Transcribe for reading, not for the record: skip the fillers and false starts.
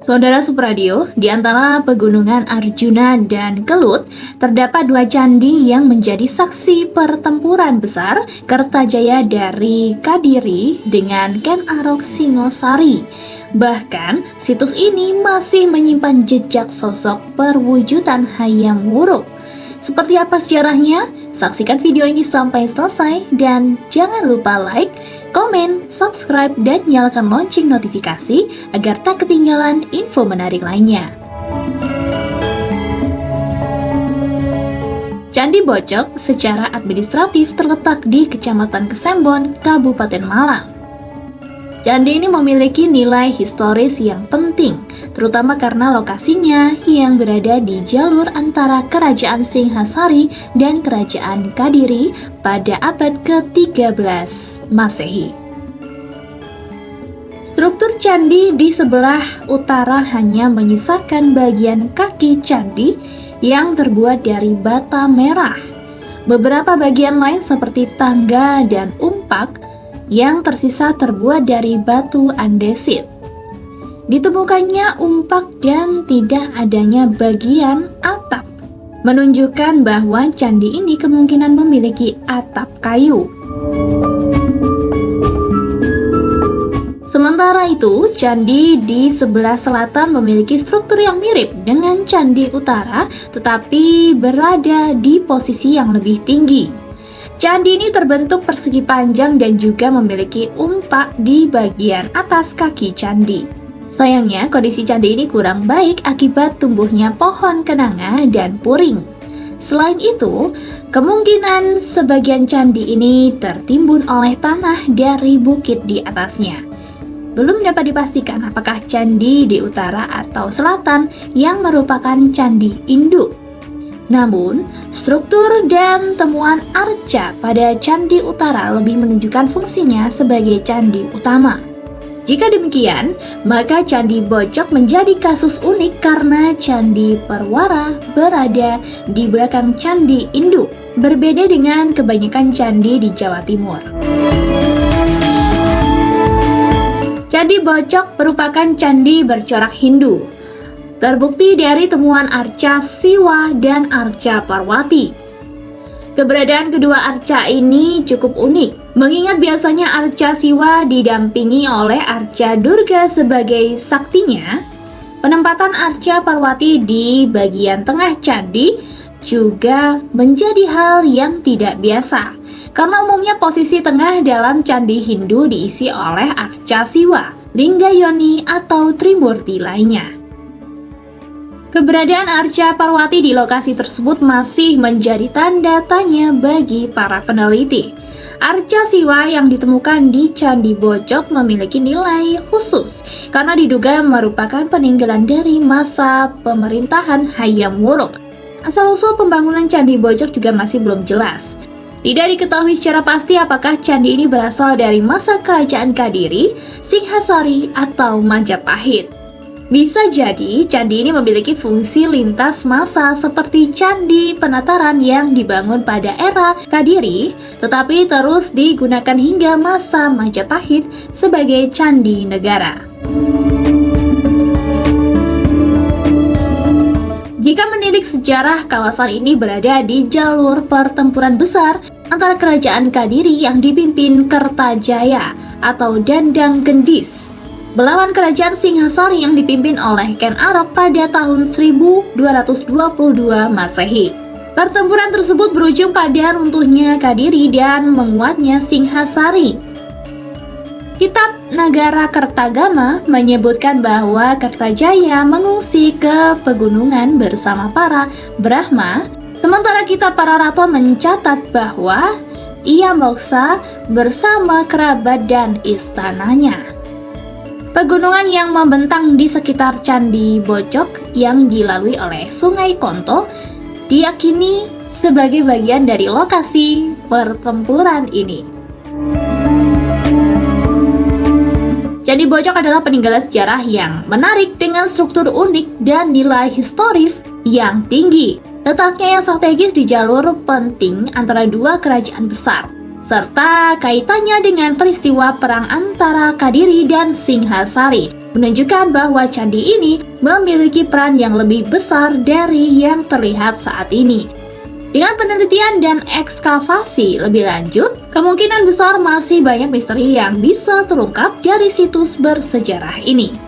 Saudara Supradio, di antara pegunungan Arjuna dan Kelut, terdapat dua candi yang menjadi saksi pertempuran besar Kertajaya dari Kadiri dengan Ken Arok Singosari. Bahkan, situs ini masih menyimpan jejak sosok perwujudan Hayam Wuruk. Seperti apa sejarahnya? Saksikan video ini sampai selesai dan jangan lupa like, komen, subscribe, dan nyalakan lonceng notifikasi agar tak ketinggalan info menarik lainnya. Candi Bojok secara administratif terletak di Kecamatan Kesembon, Kabupaten Malang. Candi ini memiliki nilai historis yang penting, terutama karena lokasinya yang berada di jalur antara Kerajaan Singhasari dan Kerajaan Kadiri pada abad ke-13 Masehi. Struktur candi di sebelah utara hanya menyisakan bagian kaki candi yang terbuat dari bata merah. Beberapa bagian lain seperti tangga dan umpak yang tersisa terbuat dari batu andesit. Ditemukannya umpak dan tidak adanya bagian atap, menunjukkan bahwa candi ini kemungkinan memiliki atap kayu. Sementara itu, candi di sebelah selatan memiliki struktur yang mirip dengan candi utara, tetapi berada di posisi yang lebih tinggi. Candi ini terbentuk persegi panjang dan juga memiliki umpak di bagian atas kaki candi. Sayangnya, kondisi candi ini kurang baik akibat tumbuhnya pohon kenanga dan puring. Selain itu, kemungkinan sebagian candi ini tertimbun oleh tanah dari bukit di atasnya. Belum dapat dipastikan apakah candi di utara atau selatan yang merupakan candi induk. Namun, struktur dan temuan arca pada candi utara lebih menunjukkan fungsinya sebagai candi utama. Jika demikian, maka Candi Bojok menjadi kasus unik karena Candi Perwara berada di belakang Candi Induk, berbeda dengan kebanyakan candi di Jawa Timur. Candi Bojok merupakan candi bercorak Hindu. Terbukti dari temuan arca Siwa dan arca Parwati. Keberadaan kedua arca ini cukup unik, mengingat biasanya arca Siwa didampingi oleh arca Durga sebagai saktinya. Penempatan arca Parwati di bagian tengah candi juga menjadi hal yang tidak biasa, karena umumnya posisi tengah dalam candi Hindu diisi oleh arca Siwa, Linggayoni, atau Trimurti lainnya. Keberadaan arca Parwati di lokasi tersebut masih menjadi tanda tanya bagi para peneliti. Arca Siwa yang ditemukan di Candi Bojok memiliki nilai khusus karena diduga merupakan peninggalan dari masa pemerintahan Hayam Wuruk. Asal-usul pembangunan Candi Bojok juga masih belum jelas. Tidak diketahui secara pasti apakah candi ini berasal dari masa Kerajaan Kadiri, Singhasari, atau Majapahit. Bisa jadi candi ini memiliki fungsi lintas masa seperti Candi Penataran yang dibangun pada era Kadiri, tetapi terus digunakan hingga masa Majapahit sebagai candi negara. Jika menilik sejarah, kawasan ini berada di jalur pertempuran besar antara Kerajaan Kadiri yang dipimpin Kertajaya atau Dandang Gendis melawan Kerajaan Singhasari yang dipimpin oleh Ken Arok pada tahun 1222 Masehi. Pertempuran tersebut berujung pada runtuhnya Kadiri dan menguatnya Singhasari. Kitab Nagara Kertagama menyebutkan bahwa Kertajaya mengungsi ke pegunungan bersama para Brahma, sementara kitab Pararaton mencatat bahwa ia moksa bersama kerabat dan istananya. Pegunungan yang membentang di sekitar Candi Bojok yang dilalui oleh Sungai Konto diyakini sebagai bagian dari lokasi pertempuran ini. Candi Bojok adalah peninggalan sejarah yang menarik dengan struktur unik dan nilai historis yang tinggi. Letaknya yang strategis di jalur penting antara dua kerajaan besar, serta kaitannya dengan peristiwa perang antara Kadiri dan Singhasari. menunjukkan bahwa candi ini memiliki peran yang lebih besar dari yang terlihat saat ini. Dengan penelitian dan ekskavasi lebih lanjut, kemungkinan besar masih banyak misteri yang bisa terungkap dari situs bersejarah ini.